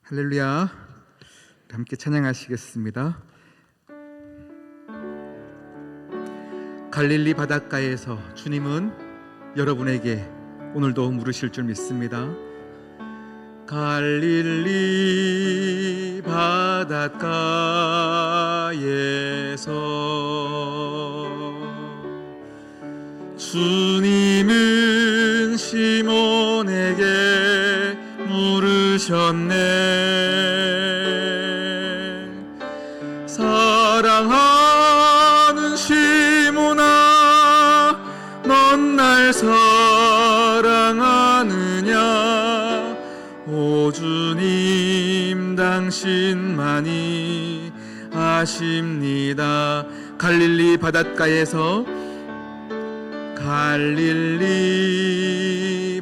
할렐루야. 함께 찬양하시겠습니다. 갈릴리 바닷가에서 주님은 여러분에게 오늘도 물으실 줄 믿습니다. 갈릴리 바닷가에서 주님은 시몬에게 물으셨네. 사랑하는 시몬아, 넌 날 사랑하느냐? 오 주님, 당신만이 아십니다. 갈릴리 바닷가에서 갈릴리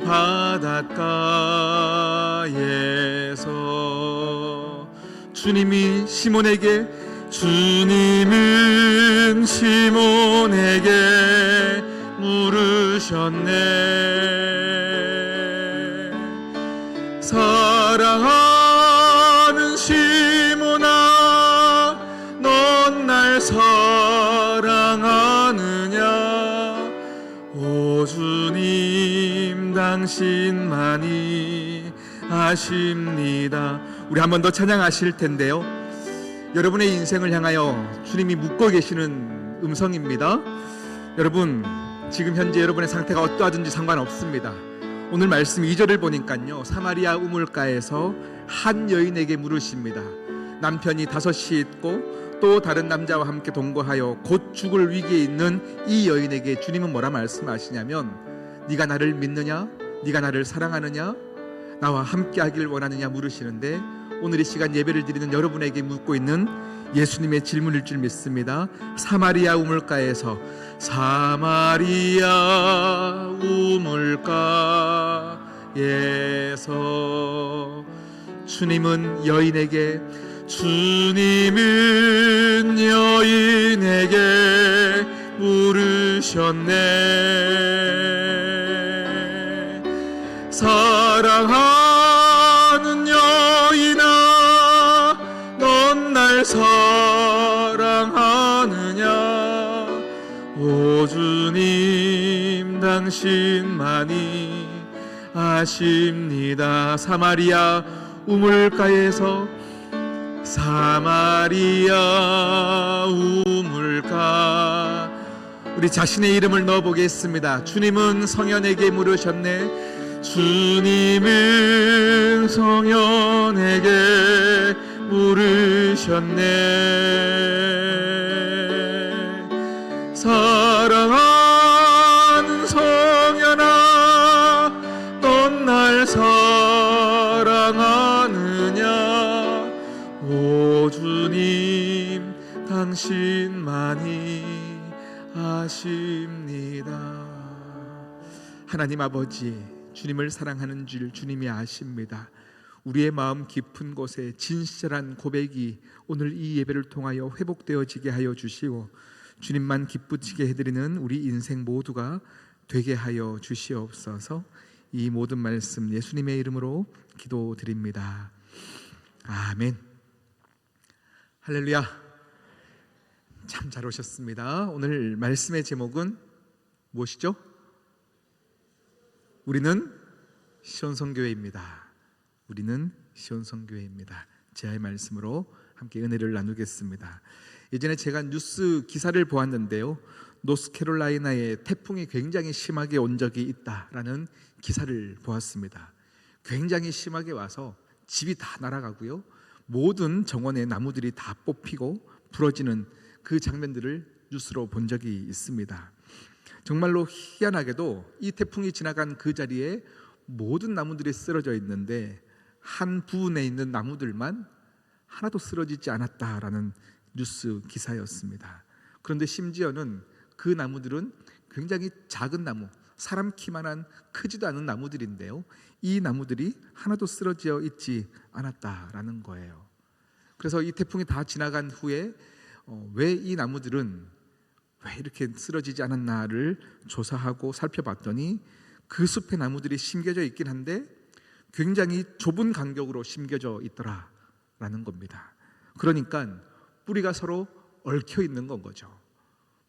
바닷가에서 주님은 시몬에게 물으셨네. 사랑하는 시몬아, 넌 날 사랑하느냐? 오 주님, 당신만이 아십니다. 우리 한 번 더 찬양하실 텐데요, 여러분의 인생을 향하여 주님이 묻고 계시는 음성입니다. 여러분, 지금 현재 여러분의 상태가 어떠하든지 상관없습니다. 오늘 말씀 2절을 보니까요, 사마리아 우물가에서 한 여인에게 물으십니다. 남편이 5이 있고 또 다른 남자와 함께 동거하여 곧 죽을 위기에 있는 이 여인에게 주님은 뭐라 말씀하시냐면, 네가 나를 믿느냐? 네가 나를 사랑하느냐? 나와 함께 하길 원하느냐 물으시는데, 오늘 이 시간 예배를 드리는 여러분에게 묻고 있는 예수님의 질문일 줄 믿습니다. 사마리아 우물가에서, 사마리아 우물가에서 주님은 여인에게 물으셨네. 사랑하는 여인아, 넌 날 사랑하느냐? 오 주님, 당신만이 아십니다. 사마리아 우물가에서, 사마리아 우물가, 우리 자신의 이름을 넣어보겠습니다. 주님은 성현에게 물으셨네. 주님은 성현에게 물으셨네. 사랑하는 성현아, 넌 날 사랑하느냐? 오 주님, 당신만이 아십니다. 하나님 아버지, 주님을 사랑하는 줄 주님이 아십니다. 우리의 마음 깊은 곳에 진실한 고백이 오늘 이 예배를 통하여 회복되어지게 하여 주시고, 주님만 기쁘시게 해드리는 우리 인생 모두가 되게 하여 주시옵소서. 이 모든 말씀 예수님의 이름으로 기도드립니다. 아멘. 할렐루야. 참 잘 오셨습니다. 오늘 말씀의 제목은 무엇이죠? 우리는 시온성교회입니다. 우리는 시온성교회입니다. 제의 말씀으로 함께 은혜를 나누겠습니다. 예전에 제가 뉴스 기사를 보았는데요, 노스캐롤라이나에 태풍이 굉장히 심하게 온 적이 있다라는 기사를 보았습니다. 굉장히 심하게 와서 집이 다 날아가고요, 모든 정원의 나무들이 다 뽑히고 부러지는 그 장면들을 뉴스로 본 적이 있습니다. 정말로 희한하게도 이 태풍이 지나간 그 자리에 모든 나무들이 쓰러져 있는데, 한 부분에 있는 나무들만 하나도 쓰러지지 않았다라는 뉴스 기사였습니다. 그런데 심지어는 그 나무들은 굉장히 작은 나무, 사람 키만한 크지도 않은 나무들인데요, 이 나무들이 하나도 쓰러져 있지 않았다라는 거예요. 그래서 이 태풍이 다 지나간 후에 왜 이 나무들은 왜 이렇게 쓰러지지 않았나를 조사하고 살펴봤더니, 그 숲의 나무들이 심겨져 있긴 한데 굉장히 좁은 간격으로 심겨져 있더라라는 겁니다. 그러니까 뿌리가 서로 얽혀 있는 건 거죠.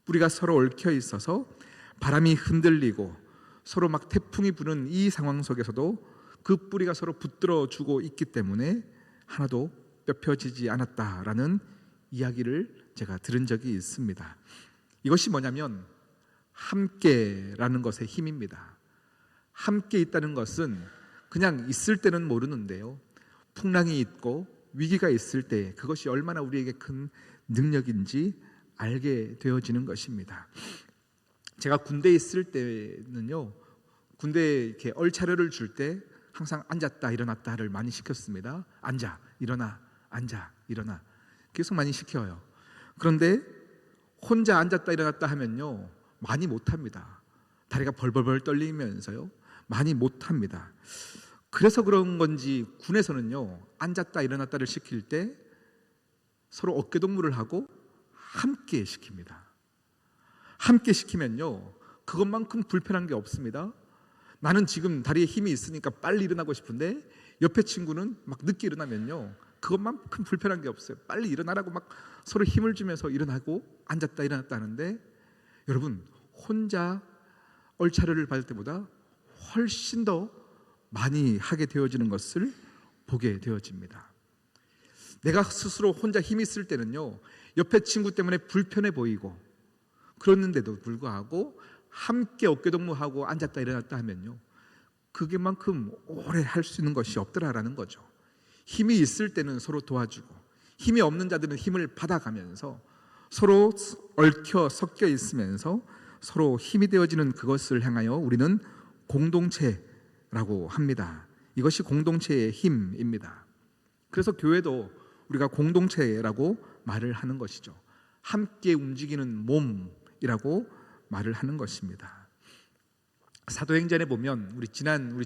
뿌리가 서로 얽혀 있어서 바람이 흔들리고 서로 막 태풍이 부는 이 상황 속에서도 그 뿌리가 서로 붙들어 주고 있기 때문에 하나도 뼈펴지지 않았다라는 이야기를 제가 들은 적이 있습니다. 이것이 뭐냐면 함께라는 것의 힘입니다. 함께 있다는 것은 그냥 있을 때는 모르는데요, 풍랑이 있고 위기가 있을 때 그것이 얼마나 우리에게 큰 능력인지 알게 되어지는 것입니다. 제가 군대에 있을 때는요, 군대에 이렇게 얼차려를 줄 때 항상 앉았다 일어났다를 많이 시켰습니다. 앉아 일어나, 앉아 일어나, 계속 많이 시켜요. 그런데 혼자 앉았다 일어났다 하면요 많이 못합니다. 다리가 벌벌벌 떨리면서요 많이 못합니다. 그래서 그런 건지 군에서는요 앉았다 일어났다를 시킬 때 서로 어깨동무를 하고 함께 시킵니다. 함께 시키면요 그것만큼 불편한 게 없습니다. 나는 지금 다리에 힘이 있으니까 빨리 일어나고 싶은데 옆에 친구는 막 늦게 일어나면요 그것만큼 불편한 게 없어요. 빨리 일어나라고 막 서로 힘을 주면서 일어나고 앉았다 일어났다 하는데, 여러분 혼자 얼차려를 받을 때보다 훨씬 더 많이 하게 되어지는 것을 보게 되어집니다. 내가 스스로 혼자 힘이 있을 때는요 옆에 친구 때문에 불편해 보이고, 그랬는데도 불구하고 함께 어깨동무하고 앉았다 일어났다 하면요 그게만큼 오래 할 수 있는 것이 없더라라는 거죠. 힘이 있을 때는 서로 도와주고 힘이 없는 자들은 힘을 받아가면서 서로 얽혀 섞여 있으면서 서로 힘이 되어지는 그것을 향하여 우리는 공동체라고 합니다. 이것이 공동체의 힘입니다. 그래서 교회도 우리가 공동체라고 말을 하는 것이죠. 함께 움직이는 몸이라고 말을 하는 것입니다. 사도행전에 보면 우리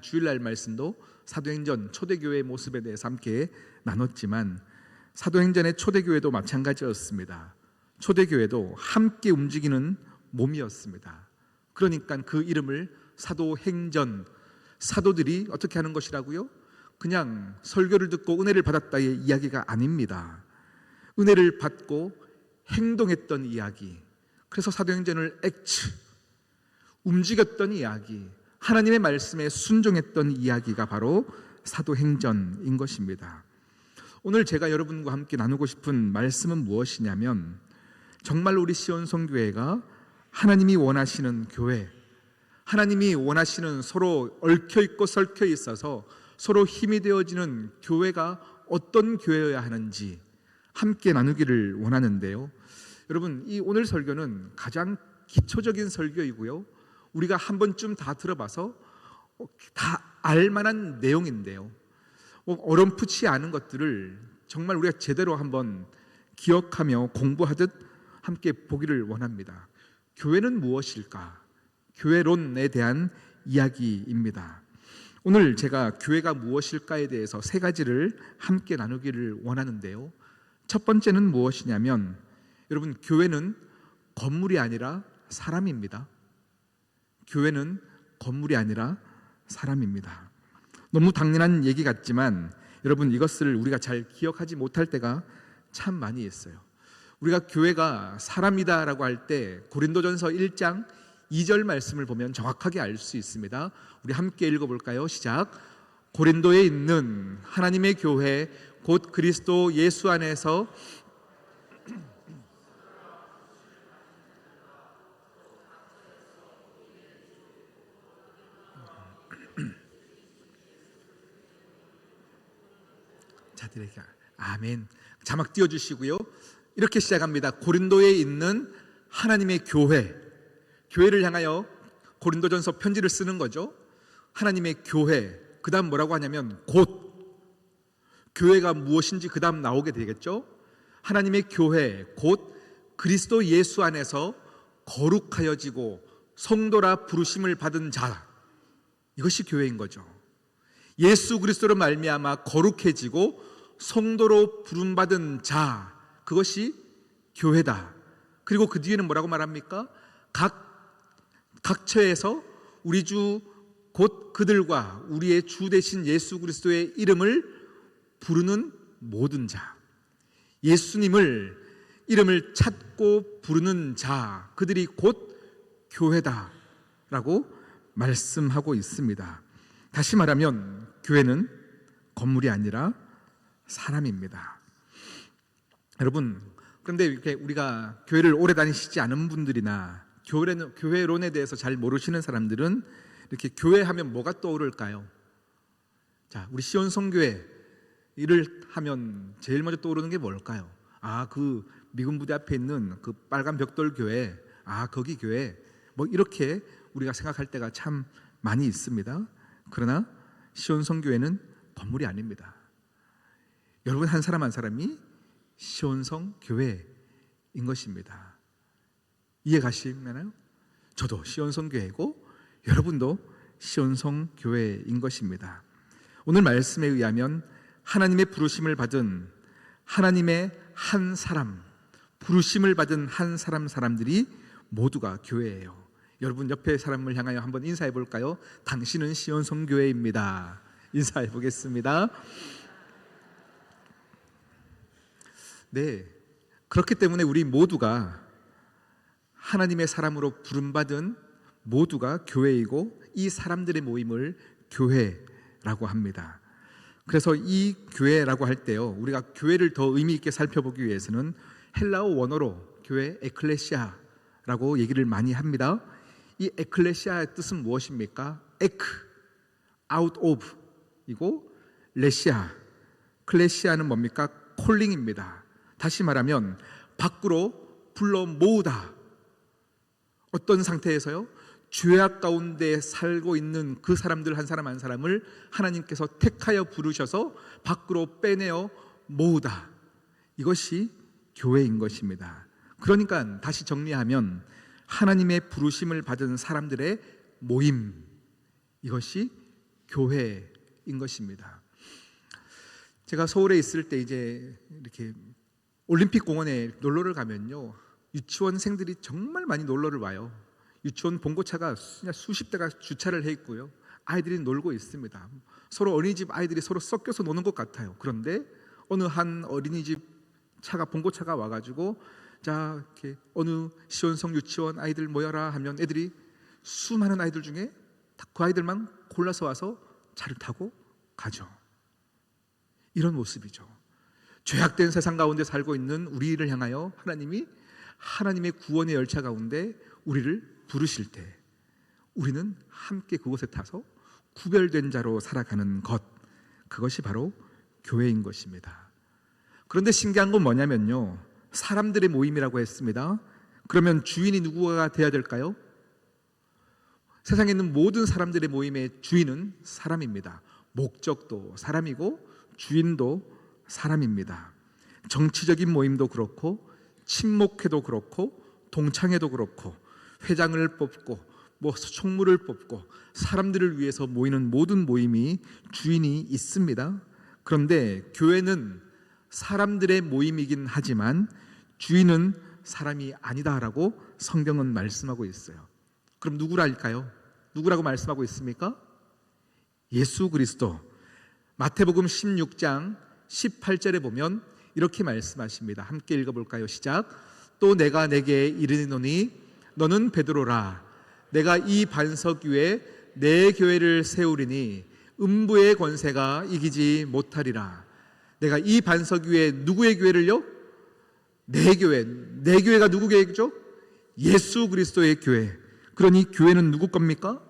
주일날 말씀도 사도행전 초대교회의 모습에 대해서 함께 나눴지만, 사도행전의 초대교회도 마찬가지였습니다. 초대교회도 함께 움직이는 몸이었습니다. 그러니까 그 이름을 사도행전, 사도들이 어떻게 하는 것이라고요? 그냥 설교를 듣고 은혜를 받았다의 이야기가 아닙니다. 은혜를 받고 행동했던 이야기, 그래서 사도행전을 액츠, 움직였던 이야기, 하나님의 말씀에 순종했던 이야기가 바로 사도행전인 것입니다. 오늘 제가 여러분과 함께 나누고 싶은 말씀은 무엇이냐면, 정말 우리 시온성교회가 하나님이 원하시는 교회, 하나님이 원하시는 서로 얽혀있고 설켜 있어서 서로 힘이 되어지는 교회가 어떤 교회여야 하는지 함께 나누기를 원하는데요, 여러분 이 오늘 설교는 가장 기초적인 설교이고요, 우리가 한 번쯤 다 들어봐서 다 알만한 내용인데요, 어렴풋이 아는 것들을 정말 우리가 제대로 한번 기억하며 공부하듯 함께 보기를 원합니다. 교회는 무엇일까? 교회론에 대한 이야기입니다. 오늘 제가 교회가 무엇일까에 대해서 세 가지를 함께 나누기를 원하는데요, 첫 번째는 무엇이냐면, 여러분 교회는 건물이 아니라 사람입니다. 교회는 건물이 아니라 사람입니다. 너무 당연한 얘기 같지만 여러분 이것을 우리가 잘 기억하지 못할 때가 참 많이 있어요. 우리가 교회가 사람이다라고 할 때 고린도전서 1장 2절 말씀을 보면 정확하게 알 수 있습니다. 우리 함께 읽어볼까요? 시작. 고린도에 있는 하나님의 교회 곧 그리스도 예수 안에서 자들에게 아멘. 자막 띄워주시고요. 이렇게 시작합니다. 고린도에 있는 하나님의 교회, 교회를 향하여 고린도전서 편지를 쓰는 거죠. 하나님의 교회, 그 다음 뭐라고 하냐면 곧, 교회가 무엇인지 그 다음 나오게 되겠죠. 하나님의 교회 곧 그리스도 예수 안에서 거룩하여지고 성도라 부르심을 받은 자, 이것이 교회인 거죠. 예수 그리스도로 말미암아 거룩해지고 성도로 부름받은 자, 그것이 교회다. 그리고 그 뒤에는 뭐라고 말합니까? 각 처에서 우리 주 곧 그들과 우리의 주 되신 예수 그리스도의 이름을 부르는 모든 자, 예수님을 이름을 찾고 부르는 자, 그들이 곧 교회다라고 말씀하고 있습니다. 다시 말하면 교회는 건물이 아니라 사람입니다. 여러분, 그런데 이렇게 우리가 교회를 오래 다니시지 않은 분들이나 교회론에 대해서 잘 모르시는 사람들은 이렇게 교회하면 뭐가 떠오를까요? 자, 우리 시온 성교회 일을 하면 제일 먼저 떠오르는 게 뭘까요? 그 미군 부대 앞에 있는 그 빨간 벽돌 교회, 거기 교회, 뭐 이렇게 우리가 생각할 때가 참 많이 있습니다. 그러나 시온 성교회는 건물이 아닙니다. 여러분 한 사람 한 사람이 시온성 교회인 것입니다. 이해 가시나요? 저도 시온성 교회고 여러분도 시온성 교회인 것입니다. 오늘 말씀에 의하면 하나님의 부르심을 받은 하나님의 한 사람, 부르심을 받은 한 사람들이 모두가 교회예요. 여러분 옆에 사람을 향하여 한번 인사해 볼까요? 당신은 시온성 교회입니다. 인사해 보겠습니다. 네, 그렇기 때문에 우리 모두가 하나님의 사람으로 부름받은 모두가 교회이고 이 사람들의 모임을 교회라고 합니다. 그래서 이 교회라고 할 때요, 우리가 교회를 더 의미 있게 살펴보기 위해서는 헬라어 원어로 교회 에클레시아라고 얘기를 많이 합니다. 이 에클레시아의 뜻은 무엇입니까? 에크, out of 이고 레시아, 클레시아는 뭡니까? 콜링입니다. 다시 말하면 밖으로 불러 모으다. 어떤 상태에서요? 죄악 가운데 살고 있는 그 사람들 한 사람 한 사람을 하나님께서 택하여 부르셔서 밖으로 빼내어 모으다. 이것이 교회인 것입니다. 그러니까 다시 정리하면 하나님의 부르심을 받은 사람들의 모임, 이것이 교회인 것입니다. 제가 서울에 있을 때 이제 이렇게 올림픽 공원에 놀러를 가면요, 유치원생들이 정말 많이 놀러를 와요. 유치원 봉고차가 수십 대가 주차를 해 있고요, 아이들이 놀고 있습니다. 서로 어린이집 아이들이 서로 섞여서 노는 것 같아요. 그런데 어느 한 어린이집 차가 봉고차가 와가지고 자, 이렇게 어느 시온성 유치원 아이들 모여라 하면 애들이 수많은 아이들 중에 그 아이들만 골라서 와서 차를 타고 가죠. 이런 모습이죠. 죄악된 세상 가운데 살고 있는 우리를 향하여 하나님이 하나님의 구원의 열차 가운데 우리를 부르실 때 우리는 함께 그곳에 타서 구별된 자로 살아가는 것, 그것이 바로 교회인 것입니다. 그런데 신기한 건 뭐냐면요, 사람들의 모임이라고 했습니다. 그러면 주인이 누구가 돼야 될까요? 세상에 있는 모든 사람들의 모임의 주인은 사람입니다. 목적도 사람이고 주인도 사람입니다. 정치적인 모임도 그렇고 친목회도 그렇고 동창회도 그렇고 회장을 뽑고 총무를 뽑고 사람들을 위해서 모이는 모든 모임이 주인이 있습니다. 그런데 교회는 사람들의 모임이긴 하지만 주인은 사람이 아니다라고 성경은 말씀하고 있어요. 그럼 누구랄까요? 누구라고 말씀하고 있습니까? 예수 그리스도. 마태복음 16장 18절에 보면 이렇게 말씀하십니다. 함께 읽어볼까요? 시작. 또 내가 내게 이르노니 너는 베드로라. 내가 이 반석 위에 내 교회를 세우리니 음부의 권세가 이기지 못하리라. 내가 이 반석 위에 누구의 교회를요? 내 교회. 내 교회가 누구 교회죠? 예수 그리스도의 교회. 그러니 교회는 누구 겁니까?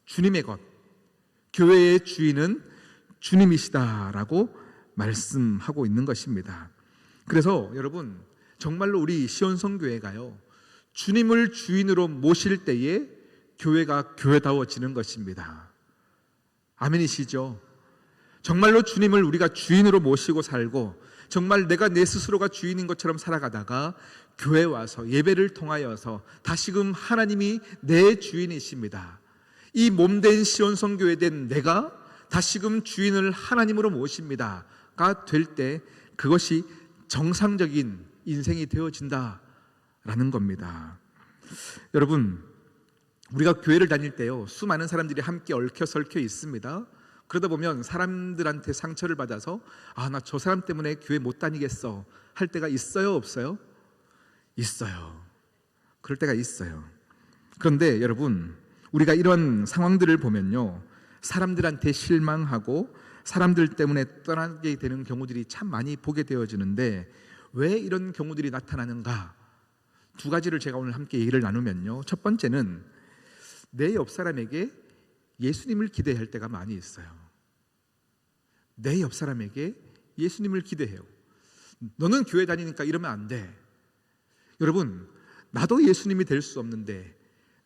주님의 것. 교회의 주인은 주님이시다라고 말씀하고 있는 것입니다. 그래서 여러분, 정말로 우리 시온성교회가요, 주님을 주인으로 모실 때에 교회가 교회다워지는 것입니다. 아멘이시죠? 정말로 주님을 우리가 주인으로 모시고 살고 정말 내가 내 스스로가 주인인 것처럼 살아가다가 교회 와서 예배를 통하여서 다시금 하나님이 내 주인이십니다. 이 몸된 시온성교회 된 내가 다시금 주인을 하나님으로 모십니다가 될 때 그것이 정상적인 인생이 되어진다라는 겁니다. 여러분, 우리가 교회를 다닐 때요, 수많은 사람들이 함께 얽혀설켜 있습니다. 그러다 보면 사람들한테 상처를 받아서 나 저 사람 때문에 교회 못 다니겠어 할 때가 있어요, 없어요? 있어요. 그럴 때가 있어요. 그런데 여러분, 우리가 이런 상황들을 보면요, 사람들한테 실망하고 사람들 때문에 떠나게 되는 경우들이 참 많이 보게 되어지는데, 왜 이런 경우들이 나타나는가? 두 가지를 제가 오늘 함께 얘기를 나누면요, 첫 번째는 내 옆 사람에게 예수님을 기대할 때가 많이 있어요. 내 옆 사람에게 예수님을 기대해요. 너는 교회 다니니까 이러면 안 돼. 여러분, 나도 예수님이 될 수 없는데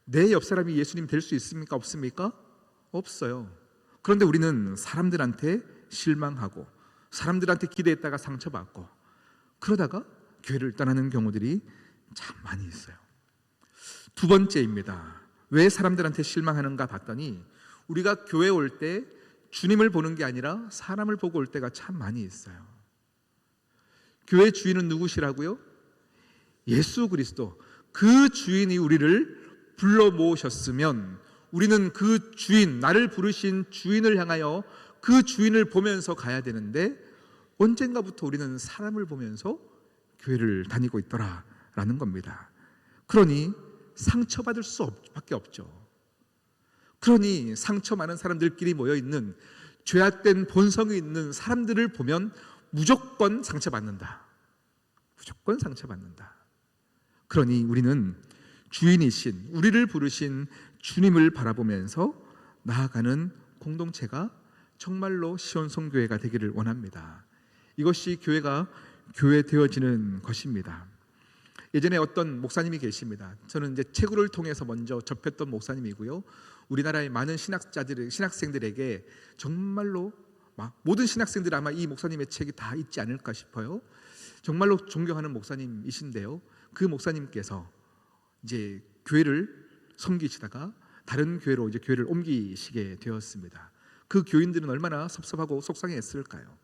내 옆 사람이 예수님 될 수 있습니까? 없습니까? 없어요. 그런데 우리는 사람들한테 실망하고 사람들한테 기대했다가 상처받고 그러다가 교회를 떠나는 경우들이 참 많이 있어요. 두 번째입니다. 왜 사람들한테 실망하는가 봤더니, 우리가 교회 올 때 주님을 보는 게 아니라 사람을 보고 올 때가 참 많이 있어요. 교회 주인은 누구시라고요? 예수 그리스도. 그 주인이 우리를 불러 모으셨으면 우리는 그 주인, 나를 부르신 주인을 향하여 그 주인을 보면서 가야 되는데, 언젠가부터 우리는 사람을 보면서 교회를 다니고 있더라라는 겁니다. 그러니 상처받을 수밖에 없죠. 그러니 상처 많은 사람들끼리 모여있는 죄악된 본성이 있는 사람들을 보면 무조건 상처받는다. 무조건 상처받는다. 그러니 우리는 주인이신, 우리를 부르신 주님을 바라보면서 나아가는 공동체가 정말로 시온성교회가 되기를 원합니다. 이것이 교회가 교회 되어지는 것입니다. 예전에 어떤 목사님이 계십니다. 저는 이제 책을 통해서 먼저 접했던 목사님이고요. 우리나라의 많은 신학생들에게 정말로 모든 신학생들이 아마 이 목사님의 책이 다 있지 않을까 싶어요. 정말로 존경하는 목사님이신데요. 그 목사님께서 이제 교회를 섬기시다가 다른 교회로 이제 교회를 옮기시게 되었습니다. 그 교인들은 얼마나 섭섭하고 속상했을까요?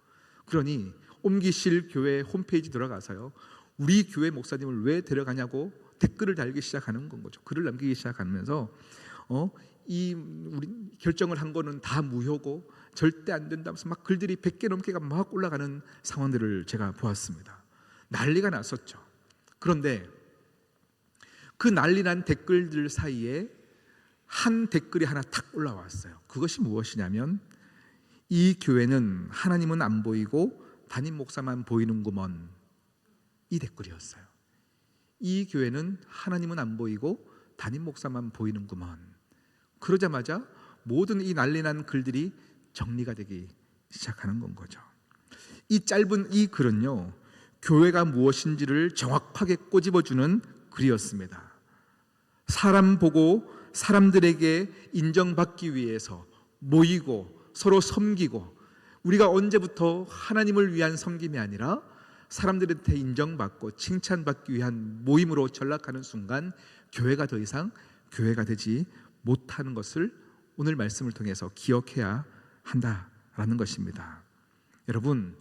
그러니 옮기실 교회 홈페이지 들어가서요, 우리 교회 목사님을 왜 데려가냐고 댓글을 달기 시작하는 건 거죠. 글을 남기기 시작하면서 우리 결정을 한 거는 다 무효고 절대 안 된다면서 막 글들이 100개 넘게가 막 올라가는 상황들을 제가 보았습니다. 난리가 났었죠. 그런데 그 난리난 댓글들 사이에 한 댓글이 하나 탁 올라왔어요. 그것이 무엇이냐면, 이 교회는 하나님은 안 보이고 담임 목사만 보이는구먼, 이 댓글이었어요. 이 교회는 하나님은 안 보이고 담임 목사만 보이는구먼. 그러자마자 모든 이 난리난 글들이 정리가 되기 시작하는 건 거죠. 이 짧은 이 글은요, 교회가 무엇인지를 정확하게 꼬집어주는 글이었습니다. 사람 보고 사람들에게 인정받기 위해서 모이고 서로 섬기고, 우리가 언제부터 하나님을 위한 섬김이 아니라 사람들한테 인정받고 칭찬받기 위한 모임으로 전락하는 순간 교회가 더 이상 교회가 되지 못하는 것을 오늘 말씀을 통해서 기억해야 한다라는 것입니다. 여러분,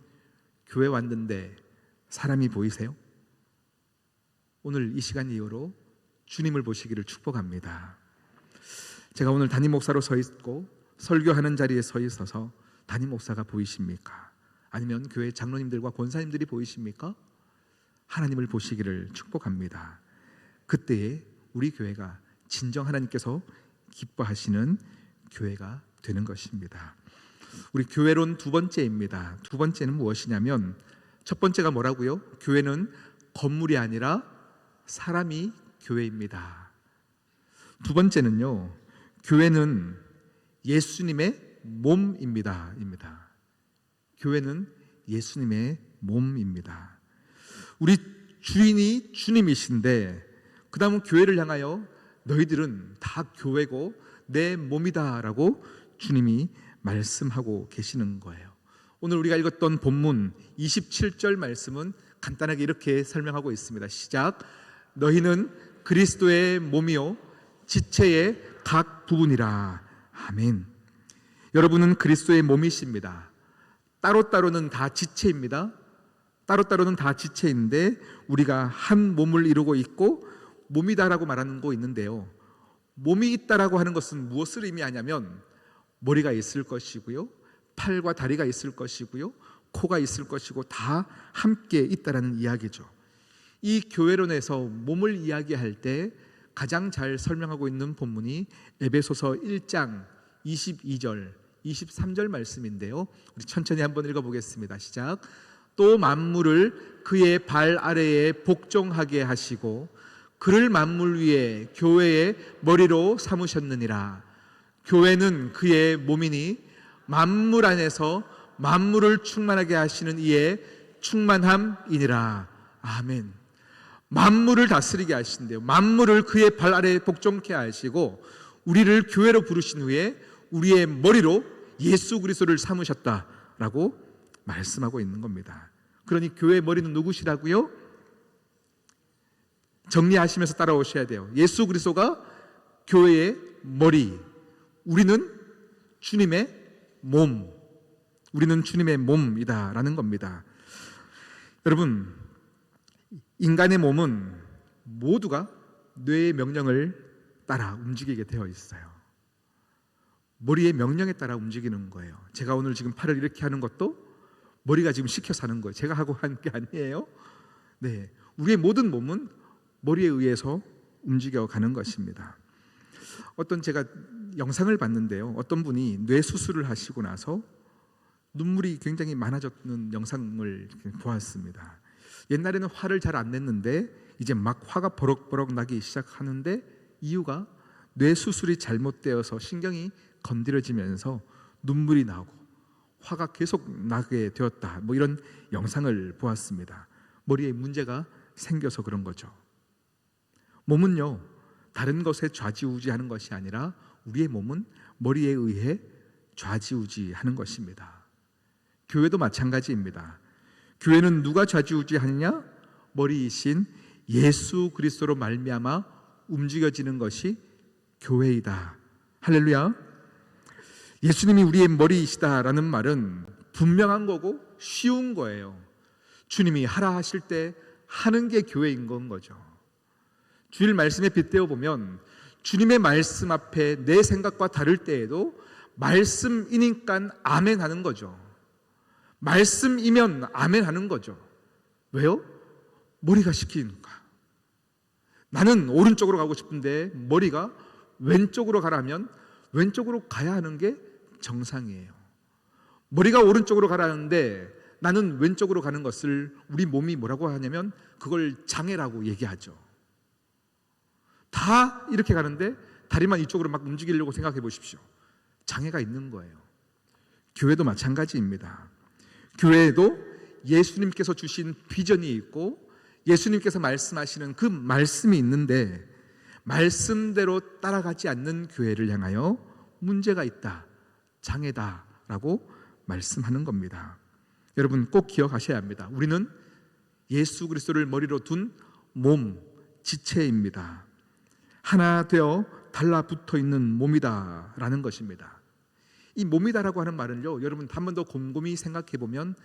교회 왔는데 사람이 보이세요? 오늘 이 시간 이후로 주님을 보시기를 축복합니다. 제가 오늘 담임 목사로 서 있고 설교하는 자리에 서 있어서 담임 목사가 보이십니까? 아니면 교회 장로님들과 권사님들이 보이십니까? 하나님을 보시기를 축복합니다. 그때에 우리 교회가 진정 하나님께서 기뻐하시는 교회가 되는 것입니다. 우리 교회론 두 번째입니다. 두 번째는 무엇이냐면, 첫 번째가 뭐라고요? 교회는 건물이 아니라 사람이 교회입니다. 두 번째는요, 교회는 예수님의 몸입니다. 교회는 예수님의 몸입니다. 우리 주인이 주님이신데, 그 다음은 교회를 향하여 너희들은 다 교회고 내 몸이다라고 주님이 말씀하고 계시는 거예요. 오늘 우리가 읽었던 본문 27절 말씀은 간단하게 이렇게 설명하고 있습니다. 시작. 너희는 그리스도의 몸이요 지체의 각 부분이라. 아멘. 여러분은 그리스도의 몸이십니다. 따로따로는 다 지체입니다. 따로따로는 다 지체인데 우리가 한 몸을 이루고 있고 몸이다라고 말하는 거 있는데요, 몸이 있다라고 하는 것은 무엇을 의미하냐면 머리가 있을 것이고요, 팔과 다리가 있을 것이고요, 코가 있을 것이고 다 함께 있다라는 이야기죠. 이 교회론에서 몸을 이야기할 때 가장 잘 설명하고 있는 본문이 에베소서 1장 22절 23절 말씀인데요, 우리 천천히 한번 읽어보겠습니다. 시작. 또 만물을 그의 발 아래에 복종하게 하시고 그를 만물 위에 교회의 머리로 삼으셨느니라. 교회는 그의 몸이니 만물 안에서 만물을 충만하게 하시는 이의 충만함이니라. 아멘. 만물을 다스리게 하신대요. 만물을 그의 발 아래에 복종케 하시고 우리를 교회로 부르신 후에 우리의 머리로 예수 그리스도를 삼으셨다라고 말씀하고 있는 겁니다. 그러니 교회의 머리는 누구시라고요? 정리하시면서 따라오셔야 돼요. 예수 그리스도가 교회의 머리, 우리는 주님의 몸, 우리는 주님의 몸이다라는 겁니다. 여러분, 인간의 몸은 모두가 뇌의 명령을 따라 움직이게 되어 있어요. 머리의 명령에 따라 움직이는 거예요. 제가 오늘 지금 팔을 이렇게 하는 것도 머리가 지금 시켜서 하는 거예요. 제가 하고 한 게 아니에요. 네, 우리의 모든 몸은 머리에 의해서 움직여가는 것입니다. 제가 영상을 봤는데요, 어떤 분이 뇌 수술을 하시고 나서 눈물이 굉장히 많아졌는 영상을 보았습니다. 옛날에는 화를 잘 안 냈는데 이제 막 화가 버럭버럭 나기 시작하는데 이유가 뇌 수술이 잘못되어서 신경이 건드려지면서 눈물이 나고 화가 계속 나게 되었다, 이런 영상을 보았습니다. 머리에 문제가 생겨서 그런 거죠. 몸은요, 다른 것에 좌지우지하는 것이 아니라 우리의 몸은 머리에 의해 좌지우지하는 것입니다. 교회도 마찬가지입니다. 교회는 누가 좌지우지하느냐? 머리이신 예수 그리스도로 말미암아 움직여지는 것이 교회이다. 할렐루야. 예수님이 우리의 머리이시다라는 말은 분명한 거고 쉬운 거예요. 주님이 하라 하실 때 하는 게 교회인 건 거죠. 주일 말씀에 빗대어 보면 주님의 말씀 앞에 내 생각과 다를 때에도 말씀이니까 아멘 하는 거죠. 말씀이면 아멘 하는 거죠. 왜요? 머리가 시키니까. 나는 오른쪽으로 가고 싶은데 머리가 왼쪽으로 가라면 왼쪽으로 가야 하는 게 정상이에요. 머리가 오른쪽으로 가라는데 나는 왼쪽으로 가는 것을 우리 몸이 뭐라고 하냐면 그걸 장애라고 얘기하죠. 다 이렇게 가는데 다리만 이쪽으로 막 움직이려고 생각해 보십시오. 장애가 있는 거예요. 교회도 마찬가지입니다. 교회에도 예수님께서 주신 비전이 있고 예수님께서 말씀하시는 그 말씀이 있는데 말씀대로 따라가지 않는 교회를 향하여 문제가 있다, 장애다라고 말씀하는 겁니다. 여러분 꼭 기억하셔야 합니다. 우리는 예수 그리스도를 머리로 둔 몸, 지체입니다. 하나 되어 달라붙어 있는 몸이다라는 것입니다. 이 몸이다라고 하는 말은요, 여러분 한 번 더 곰곰이 생각해 보면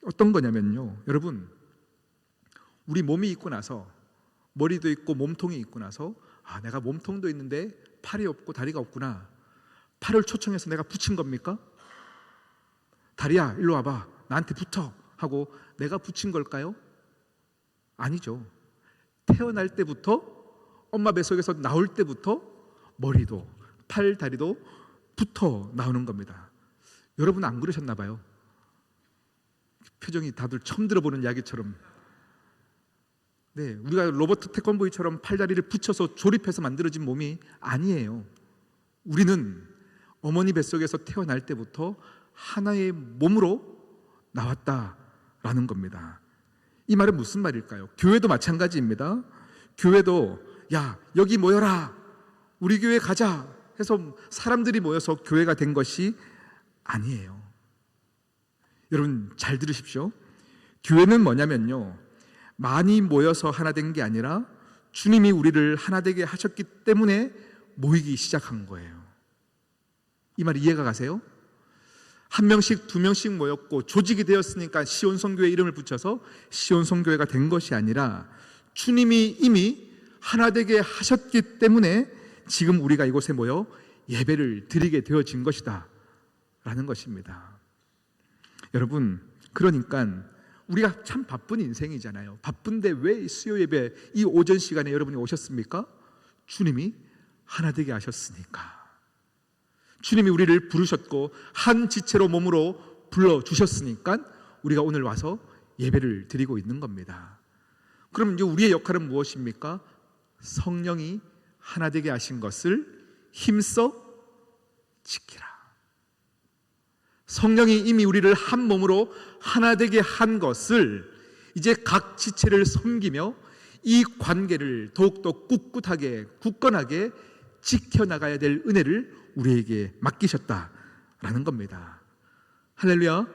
어떤 거냐면요, 여러분 우리 몸이 있고 나서 머리도 있고 몸통이 있고 나서 내가 몸통도 있는데 팔이 없고 다리가 없구나. 팔을 초청해서 내가 붙인 겁니까? 다리야 일로 와봐, 나한테 붙어 하고 내가 붙인 걸까요? 아니죠. 태어날 때부터 엄마 뱃속에서 나올 때부터 머리도 팔, 다리도 붙어 나오는 겁니다. 여러분 안 그러셨나 봐요. 표정이 다들 처음 들어보는 이야기처럼. 네, 우리가 로버트 태권브이처럼 팔다리를 붙여서 조립해서 만들어진 몸이 아니에요. 우리는 어머니 뱃속에서 태어날 때부터 하나의 몸으로 나왔다라는 겁니다. 이 말은 무슨 말일까요? 교회도 마찬가지입니다. 교회도 야 여기 모여라, 우리 교회 가자 해서 사람들이 모여서 교회가 된 것이 아니에요. 여러분 잘 들으십시오. 교회는 뭐냐면요, 많이 모여서 하나 된 게 아니라 주님이 우리를 하나 되게 하셨기 때문에 모이기 시작한 거예요. 이 말 이해가 가세요? 한 명씩 두 명씩 모였고 조직이 되었으니까 시온성교회 이름을 붙여서 시온성교회가 된 것이 아니라 주님이 이미 하나 되게 하셨기 때문에 지금 우리가 이곳에 모여 예배를 드리게 되어진 것이다 라는 것입니다. 여러분, 그러니까 우리가 참 바쁜 인생이잖아요. 바쁜데 왜 수요 예배 이 오전 시간에 여러분이 오셨습니까? 주님이 하나 되게 하셨으니까. 주님이 우리를 부르셨고 한 지체로 몸으로 불러주셨으니까 우리가 오늘 와서 예배를 드리고 있는 겁니다. 그럼 이제 우리의 역할은 무엇입니까? 성령이 하나 되게 하신 것을 힘써 지키라. 성령이 이미 우리를 한 몸으로 하나 되게 한 것을 이제 각 지체를 섬기며 이 관계를 더욱더 꿋꿋하게 굳건하게 지켜나가야 될 은혜를 우리에게 맡기셨다라는 겁니다. 할렐루야.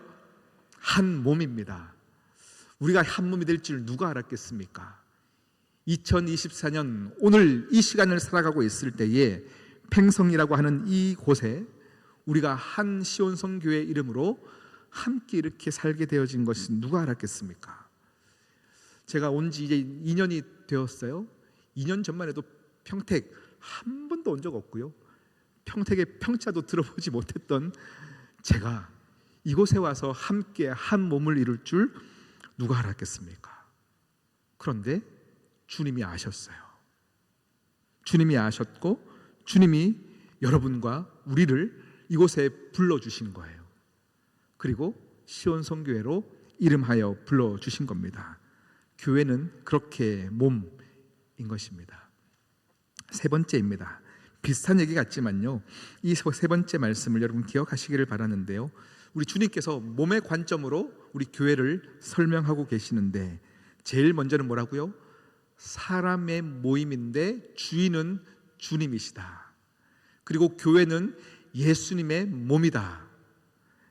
한 몸입니다. 우리가 한 몸이 될 줄 누가 알았겠습니까? 2024년 오늘 이 시간을 살아가고 있을 때에 팽성이라고 하는 이 곳에 우리가 한 시온성교회 이름으로 함께 이렇게 살게 되어진 것은 누가 알았겠습니까? 제가 온 지 이제 2년이 되었어요. 2년 전만 해도 평택 한 번도 온 적 없고요. 평택의 평자도 들어보지 못했던 제가 이곳에 와서 함께 한 몸을 이룰 줄 누가 알았겠습니까? 그런데 주님이 아셨어요. 주님이 아셨고 주님이 여러분과 우리를 이곳에 불러주신 거예요. 그리고 시온성교회로 이름하여 불러주신 겁니다. 교회는 그렇게 몸인 것입니다. 세 번째입니다. 비슷한 얘기 같지만요, 이 세 번째 말씀을 여러분 기억하시기를 바라는데요, 우리 주님께서 몸의 관점으로 우리 교회를 설명하고 계시는데 제일 먼저는 뭐라고요? 사람의 모임인데 주인은 주님이시다. 그리고 교회는 예수님의 몸이다.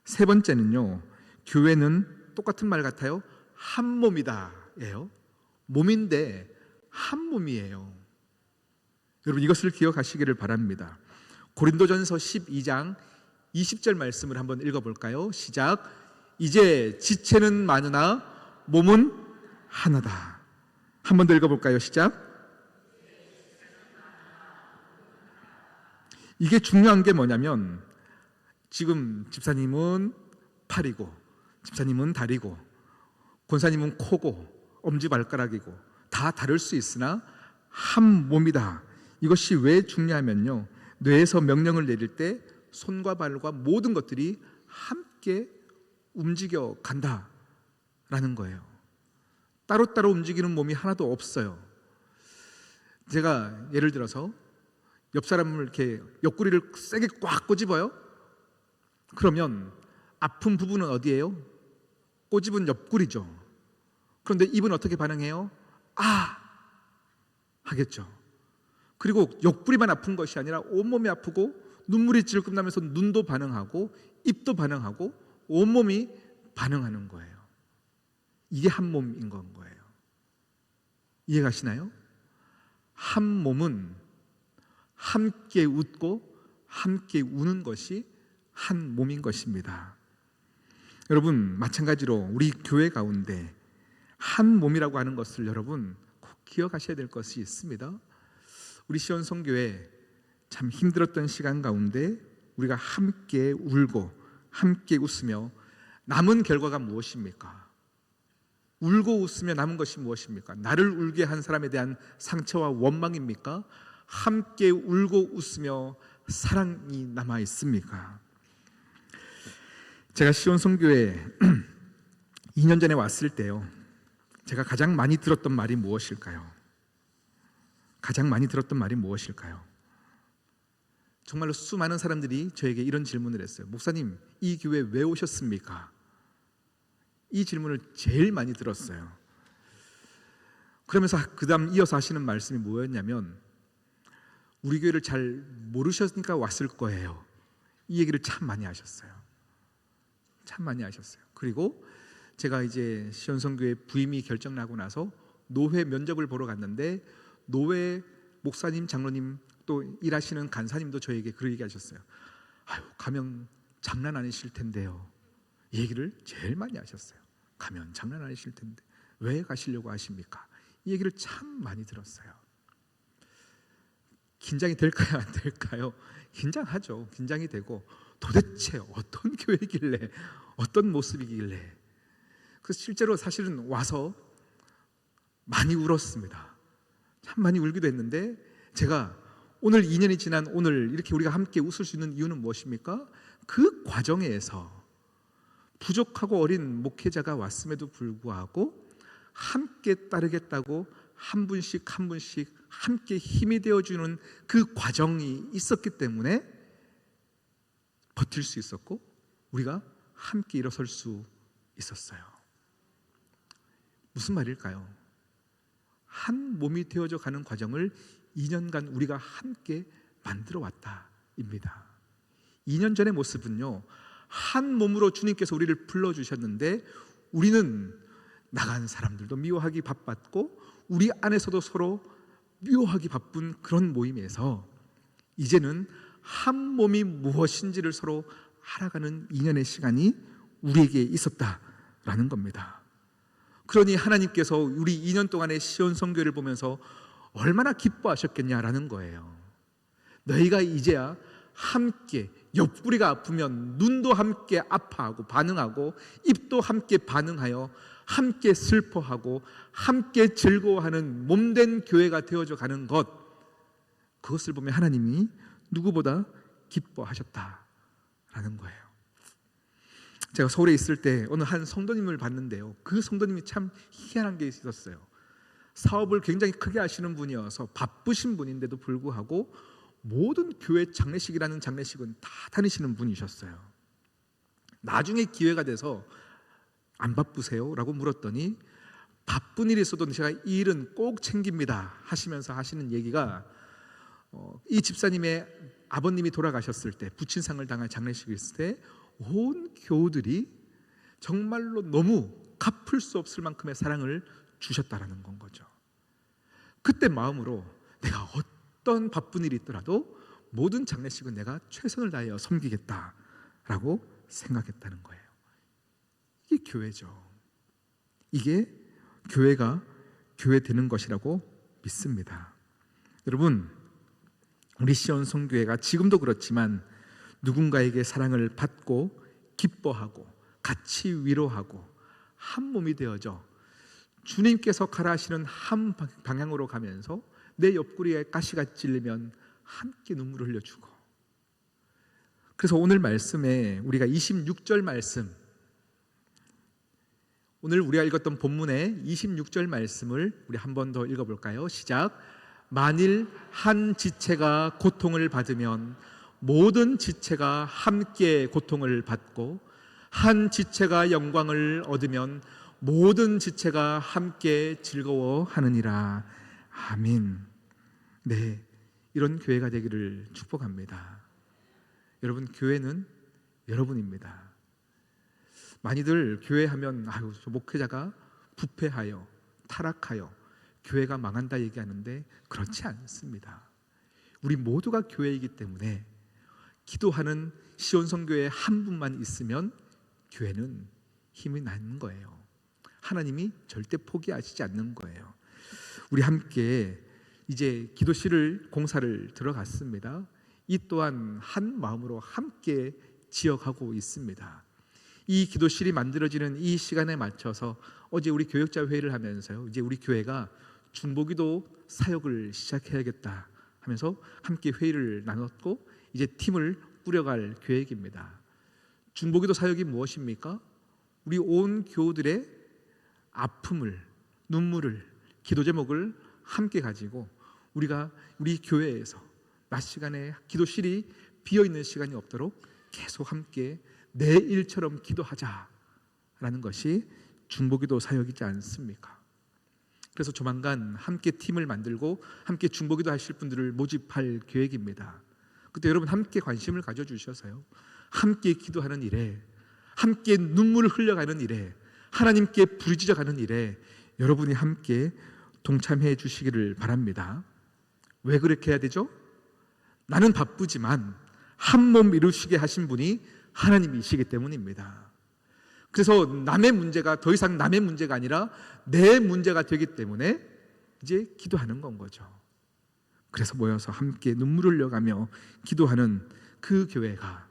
세 번째는요, 교회는 똑같은 말 같아요. 한 몸이다 예요. 몸인데 한 몸이에요. 여러분 이것을 기억하시기를 바랍니다. 고린도전서 12장 20절 말씀을 한번 읽어볼까요? 시작. 이제 지체는 많으나 몸은 하나다. 한 번 더 읽어볼까요? 시작. 이게 중요한 게 뭐냐면 지금 집사님은 팔이고 집사님은 다리고 권사님은 코고 엄지발가락이고 다 다를 수 있으나 한 몸이다. 이것이 왜 중요하면요, 뇌에서 명령을 내릴 때 손과 발과 모든 것들이 함께 움직여 간다라는 거예요. 따로따로 움직이는 몸이 하나도 없어요. 제가 예를 들어서 옆 사람을 이렇게 옆구리를 세게 꽉 꼬집어요. 그러면 아픈 부분은 어디예요? 꼬집은 옆구리죠. 그런데 입은 어떻게 반응해요? 아! 하겠죠. 그리고 옆구리만 아픈 것이 아니라 온몸이 아프고 눈물이 질끔 나면서 눈도 반응하고 입도 반응하고 온몸이 반응하는 거예요. 이게 한 몸인 건 거예요. 이해가시나요? 한 몸은 함께 웃고 함께 우는 것이 한 몸인 것입니다. 여러분 마찬가지로 우리 교회 가운데 한 몸이라고 하는 것을 여러분 꼭 기억하셔야 될 것이 있습니다. 우리 시온성교회 참 힘들었던 시간 가운데 우리가 함께 울고 함께 웃으며 남은 결과가 무엇입니까? 울고 웃으며 남은 것이 무엇입니까? 나를 울게 한 사람에 대한 상처와 원망입니까? 함께 울고 웃으며 사랑이 남아 있습니까? 제가 시온성교회 2년 전에 왔을 때요, 제가 가장 많이 들었던 말이 무엇일까요? 가장 많이 들었던 말이 무엇일까요? 정말로 수많은 사람들이 저에게 이런 질문을 했어요. 목사님, 이 교회 왜 오셨습니까? 이 질문을 제일 많이 들었어요. 그러면서 그 다음 이어서 하시는 말씀이 뭐였냐면, 우리 교회를 잘 모르셨으니까 왔을 거예요. 이 얘기를 참 많이 하셨어요. 참 많이 하셨어요. 그리고 제가 이제 시온성교회 부임이 결정나고 나서 노회 면접을 보러 갔는데 노회 목사님, 장로님 또 일하시는 간사님도 저에게 그 얘기 하셨어요. 아유, 가면 장난 아니실 텐데요. 이 얘기를 제일 많이 하셨어요. 가면 장난 아니실 텐데 왜 가시려고 하십니까? 이 얘기를 참 많이 들었어요. 긴장이 될까요? 안 될까요? 긴장하죠. 긴장이 되고 도대체 어떤 교회이길래 어떤 모습이길래 그래서 실제로 사실은 와서 많이 울었습니다. 참 많이 울기도 했는데 제가 오늘 2년이 지난 오늘 이렇게 우리가 함께 웃을 수 있는 이유는 무엇입니까? 그 과정에서 부족하고 어린 목회자가 왔음에도 불구하고 함께 따르겠다고 한 분씩 한 분씩 함께 힘이 되어주는 그 과정이 있었기 때문에 버틸 수 있었고 우리가 함께 일어설 수 있었어요. 무슨 말일까요? 한 몸이 되어져 가는 과정을 2년간 우리가 함께 만들어 왔다입니다. 2년 전의 모습은요, 한 몸으로 주님께서 우리를 불러주셨는데 우리는 나간 사람들도 미워하기 바빴고 우리 안에서도 서로 미워하기 바쁜 그런 모임에서 이제는 한 몸이 무엇인지를 서로 알아가는 2년의 시간이 우리에게 있었다라는 겁니다. 그러니 하나님께서 우리 2년 동안의 시온 선교를 보면서 얼마나 기뻐하셨겠냐라는 거예요. 너희가 이제야 함께 옆구리가 아프면 눈도 함께 아파하고 반응하고 입도 함께 반응하여 함께 슬퍼하고 함께 즐거워하는 몸된 교회가 되어져 가는 것, 그것을 보면 하나님이 누구보다 기뻐하셨다라는 거예요. 제가 서울에 있을 때 어느 한 성도님을 봤는데요, 그 성도님이 참 희한한 게 있었어요. 사업을 굉장히 크게 하시는 분이어서 바쁘신 분인데도 불구하고 모든 교회 장례식이라는 장례식은 다 다니시는 분이셨어요. 나중에 기회가 돼서 안 바쁘세요? 라고 물었더니 바쁜 일이 있어도 제가 이 일은 꼭 챙깁니다 하시면서 하시는 얘기가 이 집사님의 아버님이 돌아가셨을 때 부친상을 당한 장례식이 있을 때 온 교우들이 정말로 너무 갚을 수 없을 만큼의 사랑을 주셨다라는 건 거죠. 그때 마음으로 내가 어떤 바쁜 일이 있더라도 모든 장례식은 내가 최선을 다하여 섬기겠다라고 생각했다는 거예요. 이게 교회죠. 이게 교회가 교회 되는 것이라고 믿습니다. 여러분, 우리 시온 성교회가 지금도 그렇지만 누군가에게 사랑을 받고 기뻐하고 같이 위로하고 한 몸이 되어져 주님께서 가라 하시는 한 방향으로 가면서 내 옆구리에 가시가 찔리면 함께 눈물을 흘려주고, 그래서 오늘 말씀에 우리가 26절 말씀, 오늘 우리가 읽었던 본문의 26절 말씀을 우리 한 번 더 읽어볼까요? 시작. 만일 한 지체가 고통을 받으면 모든 지체가 함께 고통을 받고 한 지체가 영광을 얻으면 모든 지체가 함께 즐거워하느니라. 아멘. 네, 이런 교회가 되기를 축복합니다. 여러분, 교회는 여러분입니다. 많이들 교회 하면 아유, 저 목회자가 부패하여 타락하여 교회가 망한다 얘기하는데 그렇지 않습니다. 우리 모두가 교회이기 때문에 기도하는 시온성교회 한 분만 있으면 교회는 힘이 나는 거예요. 하나님이 절대 포기하시지 않는 거예요. 우리 함께 이제 기도실을 공사를 들어갔습니다. 이 또한 한 마음으로 함께 지어가고 있습니다. 이 기도실이 만들어지는 이 시간에 맞춰서 어제 우리 교역자 회의를 하면서요, 이제 우리 교회가 중보기도 사역을 시작해야겠다 하면서 함께 회의를 나눴고 이제 팀을 꾸려갈 계획입니다. 중보기도 사역이 무엇입니까? 우리 온 교우들의 아픔을, 눈물을, 기도 제목을 함께 가지고 우리가 우리 교회에서 낮 시간에 기도실이 비어있는 시간이 없도록 계속 함께 내 일처럼 기도하자라는 것이 중보기도 사역이지 않습니까? 그래서 조만간 함께 팀을 만들고 함께 중보기도 하실 분들을 모집할 계획입니다. 그때 여러분 함께 관심을 가져주셔서요, 함께 기도하는 일에, 함께 눈물을 흘려가는 일에, 하나님께 부르짖어가는 일에 여러분이 함께 동참해 주시기를 바랍니다. 왜 그렇게 해야 되죠? 나는 바쁘지만 한 몸 이루시게 하신 분이 하나님이시기 때문입니다. 그래서 남의 문제가 더 이상 남의 문제가 아니라 내 문제가 되기 때문에 이제 기도하는 건 거죠. 그래서 모여서 함께 눈물을 흘려가며 기도하는 그 교회가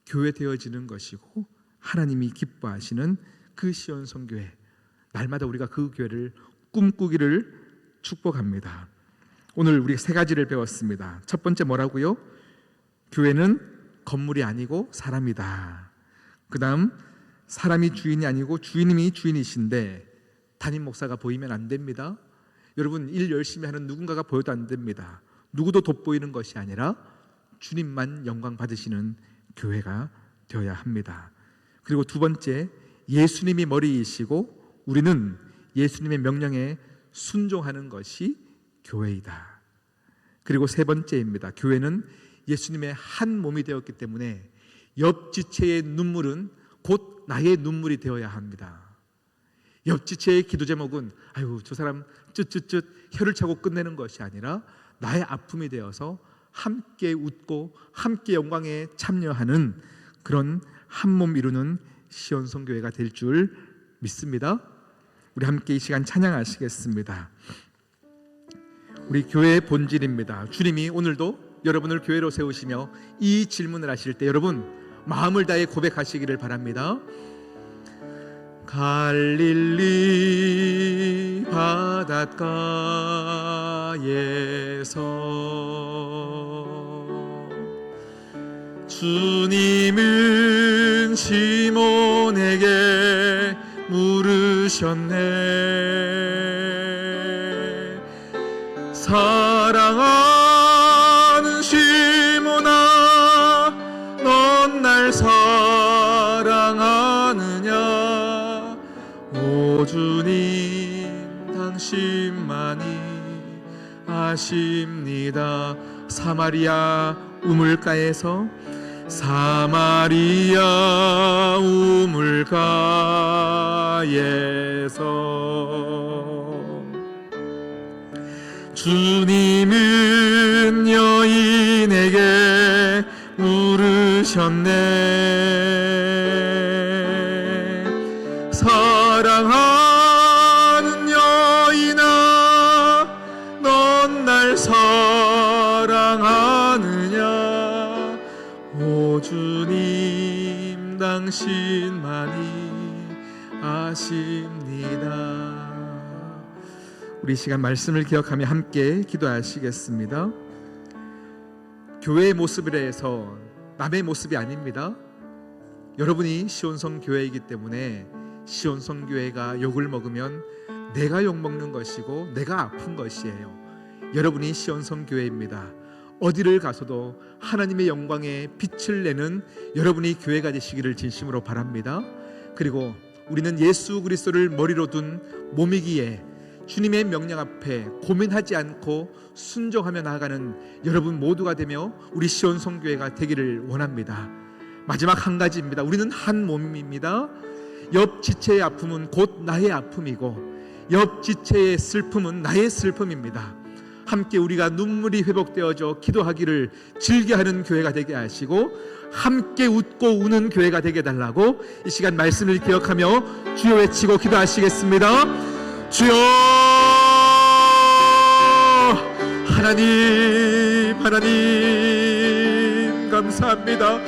교회 되어지는 것이고 하나님이 기뻐하시는 그 시온 성교회, 날마다 우리가 그 교회를 꿈꾸기를 축복합니다. 오늘 우리 세 가지를 배웠습니다. 첫 번째 뭐라고요? 교회는 건물이 아니고 사람이다. 그 다음 사람이 주인이 아니고 주인님이 주인이신데 담임 목사가 보이면 안 됩니다. 여러분, 일 열심히 하는 누군가가 보여도 안 됩니다. 누구도 돋보이는 것이 아니라 주님만 영광 받으시는 교회가 되어야 합니다. 그리고 두 번째, 예수님이 머리이시고 우리는 예수님의 명령에 순종하는 것이 교회이다. 그리고 세 번째입니다. 교회는 예수님의 한 몸이 되었기 때문에 옆 지체의 눈물은 곧 나의 눈물이 되어야 합니다. 옆 지체의 기도 제목은 아유 저 사람 쯧쯧쯧 혀를 차고 끝내는 것이 아니라 나의 아픔이 되어서 함께 웃고 함께 영광에 참여하는 그런 한 몸 이루는 시온 성교회가 될 줄 믿습니다. 우리 함께 이 시간 찬양하시겠습니다. 우리 교회의 본질입니다. 주님이 오늘도 여러분을 교회로 세우시며 이 질문을 하실 때 여러분 마음을 다해 고백하시기를 바랍니다. 갈릴리 바닷가에서 주님은 시몬에게 물으셨네. 사랑하는 시몬아, 넌 날 사랑하느냐? 오 주님, 당신만이 아십니다. 사마리아 우물가에서 주님은 여인에게 물으셨네. 사랑하는 여인아, 넌 날 사랑하느냐? 오 주님, 당신만이 아십니다. 우리 시간 말씀을 기억하며 함께 기도하시겠습니다. 교회의 모습이라 해서 남의 모습이 아닙니다. 여러분이 시온성 교회이기 때문에 시온성 교회가 욕을 먹으면 내가 욕먹는 것이고 내가 아픈 것이에요. 여러분이 시온성 교회입니다. 어디를 가서도 하나님의 영광에 빛을 내는 여러분이 교회가 되시기를 진심으로 바랍니다. 그리고 우리는 예수 그리스도를 머리로 둔 몸이기에 주님의 명령 앞에 고민하지 않고 순종하며 나아가는 여러분 모두가 되며 우리 시온 성교회가 되기를 원합니다. 마지막 한 가지입니다. 우리는 한 몸입니다. 옆 지체의 아픔은 곧 나의 아픔이고 옆 지체의 슬픔은 나의 슬픔입니다. 함께 우리가 눈물이 회복되어져 기도하기를 즐겨하는 교회가 되게 하시고 함께 웃고 우는 교회가 되게 해달라고 이 시간 말씀을 기억하며 주여 외치고 기도하시겠습니다. 주여, 하나님 감사합니다.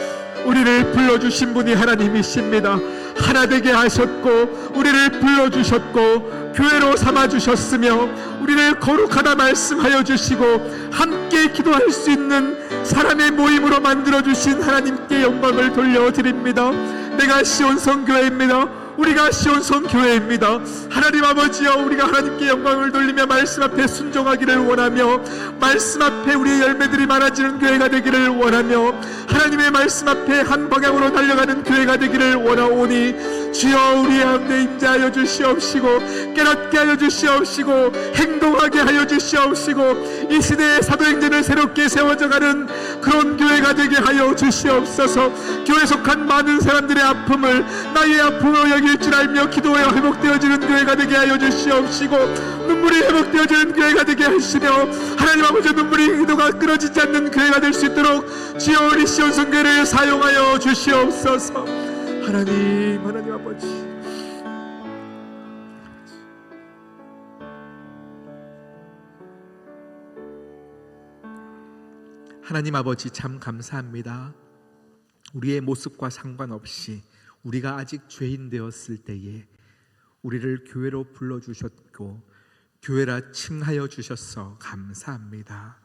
우리를 불러주신 분이 하나님이십니다. 하나 되게 하셨고 우리를 불러주셨고 교회로 삼아주셨으며 우리를 거룩하다 말씀하여 주시고 함께 기도할 수 있는 사람의 모임으로 만들어주신 하나님께 영광을 돌려드립니다. 내가 시온성 교회입니다. 우리가 시온성 교회입니다. 하나님 아버지여, 우리가 하나님께 영광을 돌리며 말씀 앞에 순종하기를 원하며 말씀 앞에 우리의 열매들이 많아지는 교회가 되기를 원하며 하나님의 말씀 앞에 한 방향으로 달려가는 교회가 되기를 원하오니 주여 우리 가운데 임재하여 주시옵시고 깨닫게 하여 주시옵시고 행동하게 하여 주시옵시고 이 시대의 사도행전을 새롭게 세워져가는 그런 교회가 되게 하여 주시옵소서. 교회에 속한 많은 사람들의 아픔을 나의 아픔으로 여길 줄 알며 기도하여 회복되어지는 교회가 되게 하여 주시옵시고 눈물이 회복되어지는 교회가 되게 하시며 하나님 아버지 눈물이 기도가 끊어지지 않는 교회가 될 수 있도록 주여 우리 시온성교회를 사용하여 주시옵소서. 하나님 아버지, 하나님 아버지 참 감사합니다. 우리의 모습과 상관없이 우리가 아직 죄인 되었을 때에 우리를 교회로 불러주셨고 교회라 칭하여 주셔서 감사합니다.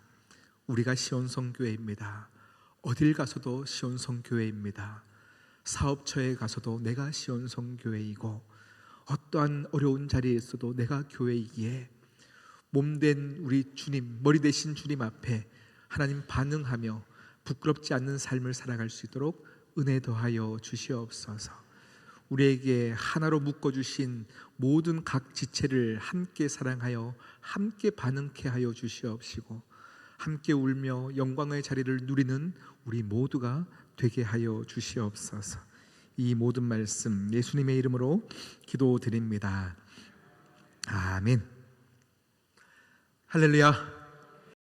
우리가 시온성교회입니다. 어딜 가서도 시온성교회입니다. 사업처에 가서도 내가 시온성교회이고 어떠한 어려운 자리에 있어도 내가 교회이기에 몸된 우리 주님, 머리 되신 주님 앞에 하나님 반응하며 부끄럽지 않는 삶을 살아갈 수 있도록 은혜 더하여 주시옵소서. 우리에게 하나로 묶어주신 모든 각 지체를 함께 사랑하여 함께 반응케 하여 주시옵시고 함께 울며 영광의 자리를 누리는 우리 모두가 되게 하여 주시옵소서. 이 모든 말씀 예수님의 이름으로 기도드립니다. 아멘. 할렐루야.